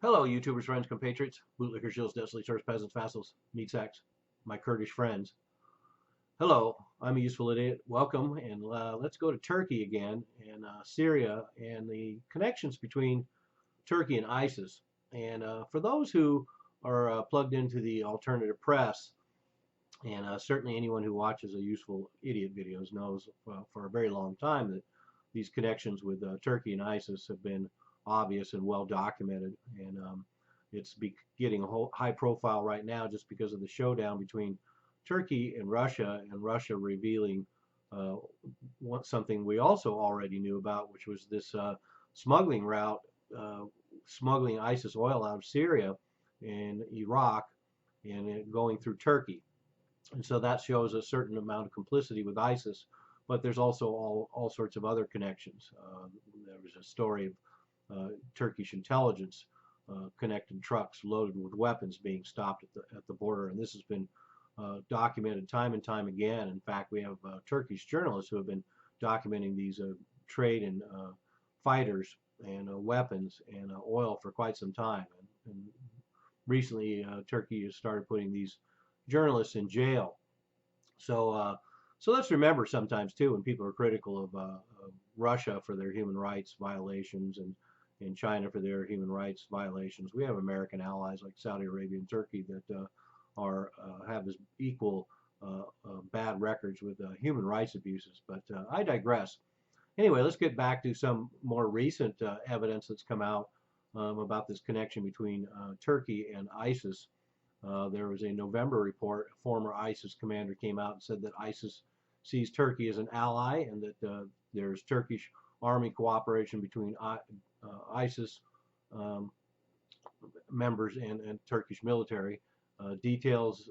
Hello, YouTubers, friends, compatriots, bootlickers, shills, desolate serfs, peasants, vassals, meat sacks, my Kurdish friends. Hello, I'm a useful idiot. Welcome, and let's go to Turkey again and Syria and the connections between Turkey and ISIS. And for those who are plugged into the alternative press, and certainly anyone who watches a useful idiot videos knows for a very long time that these connections with Turkey and ISIS have been obvious and well documented. And it's getting a whole high profile right now just because of the showdown between Turkey and Russia revealing uh, something we also already knew about, which was this smuggling route, uh, smuggling ISIS oil out of Syria and Iraq and going through Turkey. And so that shows a certain amount of complicity with ISIS, but there's also all sorts of other connections. There was a story of Turkish intelligence connected trucks loaded with weapons being stopped at the border, and this has been documented time and time again. In fact, we have Turkish journalists who have been documenting these trade in fighters and weapons and oil for quite some time. And recently, Turkey has started putting these journalists in jail. So, so let's remember sometimes too when people are critical of Russia for their human rights violations and China for their human rights violations, we have American allies like Saudi Arabia and Turkey that are have this equal bad records with human rights abuses. But I digress. Anyway, let's get back to some more recent evidence that's come out about this connection between Turkey and ISIS. There was a November report. A former ISIS commander came out and said that ISIS sees Turkey as an ally and that there's Turkish army cooperation between ISIS um, members and Turkish military. Details,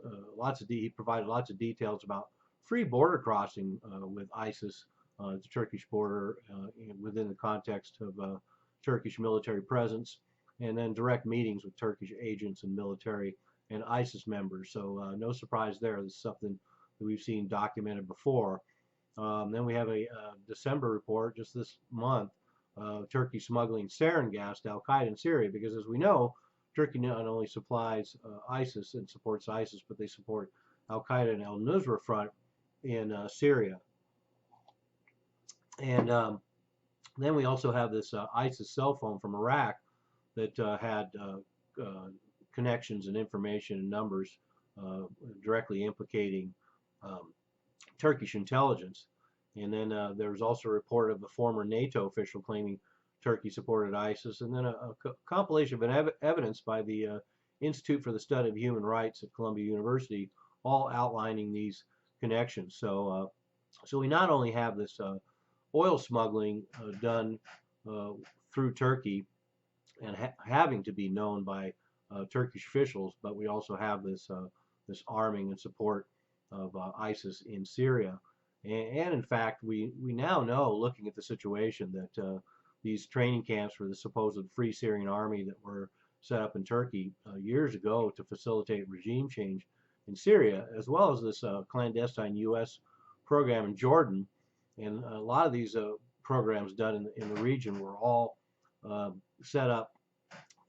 he provided lots of details about free border crossing with ISIS, the Turkish border within the context of Turkish military presence, and then direct meetings with Turkish agents and military and ISIS members. So no surprise there. This is something that we've seen documented before. Then we have a December report just this month, Turkey smuggling sarin gas to Al Qaeda in Syria, because as we know, Turkey not only supplies ISIS and supports ISIS, but they support Al Qaeda and Al Nusra Front in Syria. And then we also have this ISIS cell phone from Iraq that had connections and information and numbers directly implicating um, Turkish intelligence. And then there was also a report of a former NATO official claiming Turkey supported ISIS, and then a compilation of evidence by the Institute for the Study of Human Rights at Columbia University, all outlining these connections. So we not only have this oil smuggling done through Turkey and having to be known by Turkish officials, but we also have this arming and support of ISIS in Syria. And in fact, we now know, looking at the situation, that these training camps for the supposed Free Syrian Army that were set up in Turkey years ago to facilitate regime change in Syria, as well as this clandestine U.S. program in Jordan, and a lot of these programs done in the region were all set up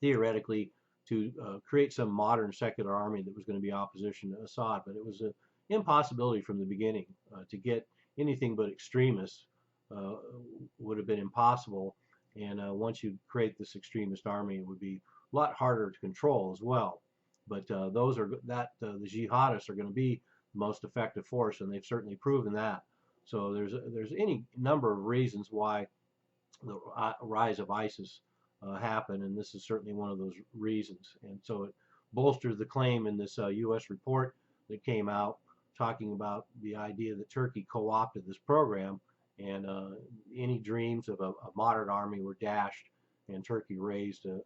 theoretically to create some modern secular army that was going to be opposition to Assad. But it was an impossibility from the beginning. To get anything but extremists would have been impossible. And once you create this extremist army, it would be a lot harder to control as well. But the jihadists are going to be the most effective force, and they've certainly proven that. So there's any number of reasons why the rise of ISIS happened, and this is certainly one of those reasons. And so it bolsters the claim in this U.S. report that came out talking about the idea that Turkey co-opted this program, and any dreams of a modern army were dashed, and Turkey raised a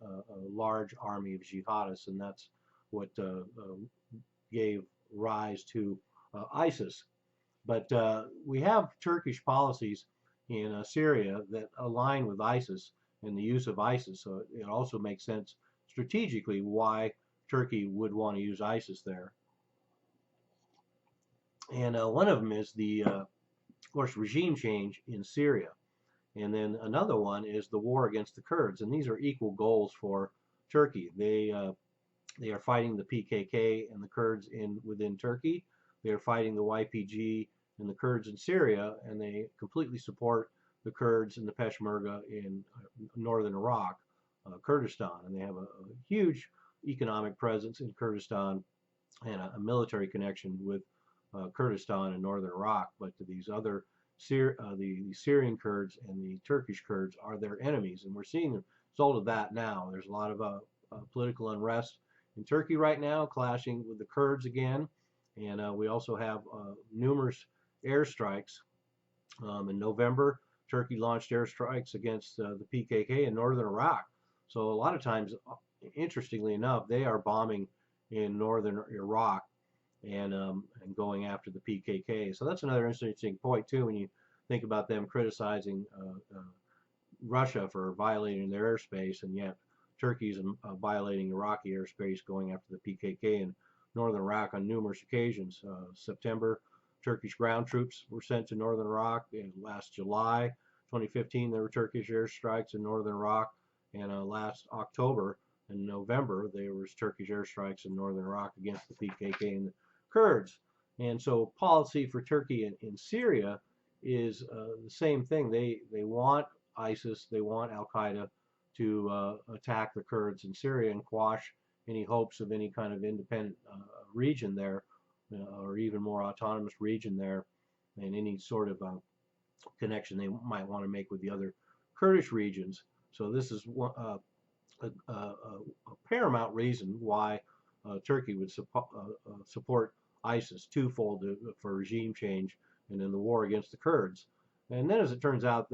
large army of jihadists, and that's what gave rise to ISIS. But we have Turkish policies in Syria that align with ISIS and the use of ISIS, so it also makes sense strategically why Turkey would want to use ISIS there. And one of them is of course, regime change in Syria. And then another one is the war against the Kurds. And these are equal goals for Turkey. They are fighting the PKK and the Kurds within Turkey. They are fighting the YPG and the Kurds in Syria, and they completely support the Kurds and the Peshmerga in northern Iraq, Kurdistan, and they have a huge economic presence in Kurdistan and a military connection with Kurdistan and northern Iraq. But these other the Syrian Kurds and the Turkish Kurds are their enemies, and we're seeing the result of that now. There's a lot of political unrest in Turkey right now, clashing with the Kurds again, and we also have numerous airstrikes. In November, Turkey launched airstrikes against the PKK in northern Iraq. So a lot of times, interestingly enough, they are bombing in northern Iraq and going after the PKK. So that's another interesting point too when you think about them criticizing Russia for violating their airspace, and yet Turkey's violating Iraqi airspace, going after the PKK in northern Iraq on numerous occasions. September, Turkish ground troops were sent to northern Iraq. And last July 2015, there were Turkish airstrikes in northern Iraq. And last October and November, there was Turkish airstrikes in northern Iraq against the PKK and the Kurds. And so policy for Turkey in Syria is the same thing. They want ISIS, they want Al-Qaeda to attack the Kurds in Syria and quash any hopes of any kind of independent region there, or even more autonomous region there, and any sort of connection they might want to make with the other Kurdish regions. So this is a paramount reason why Turkey would support ISIS twofold for regime change and in the war against the Kurds. And then, as it turns out,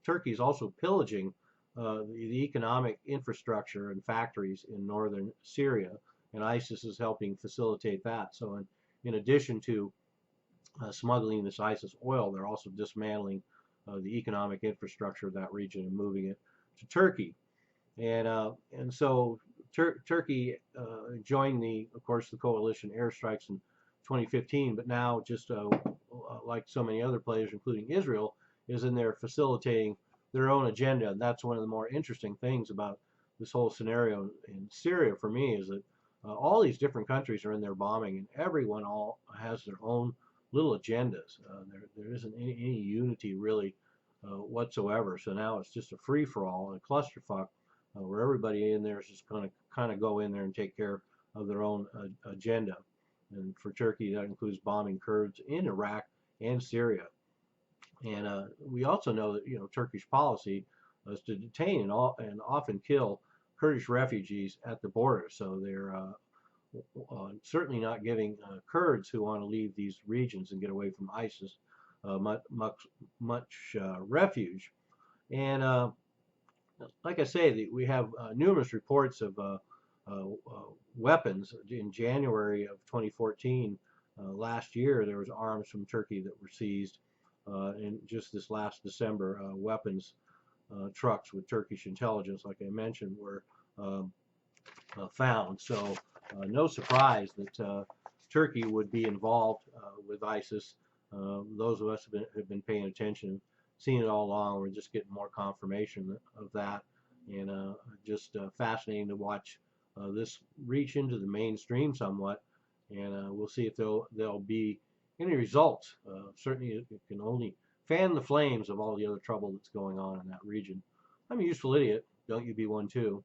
Turkey is also pillaging the economic infrastructure and factories in northern Syria, and ISIS is helping facilitate that. So in addition to smuggling this ISIS oil, they're also dismantling the economic infrastructure of that region and moving it to Turkey. And so Turkey joined of course, the coalition airstrikes in 2015, but now just like so many other players, including Israel, is in there facilitating their own agenda. And that's one of the more interesting things about this whole scenario in Syria for me, is that all these different countries are in there bombing, and everyone all has their own little agendas. There isn't any unity really whatsoever. So now it's just a free-for-all, a clusterfuck, where everybody in there is just going to kind of go in there and take care of their own agenda. And for Turkey, that includes bombing Kurds in Iraq and Syria. And we also know that Turkish policy is to detain and often kill Kurdish refugees at the border. So they're certainly not giving Kurds who want to leave these regions and get away from ISIS much refuge. And like I say, we have numerous reports of weapons. In January of 2014, last year, there was arms from Turkey that were seized. And just this last December, weapons trucks with Turkish intelligence, like I mentioned, were found. So no surprise that Turkey would be involved with ISIS. Those of us have been paying attention, seen it all along. We're just getting more confirmation of that, and just fascinating to watch this reach into the mainstream somewhat. And we'll see if there'll be any results. Certainly it can only fan the flames of all the other trouble that's going on in that region. I'm a useful idiot. Don't you be one too.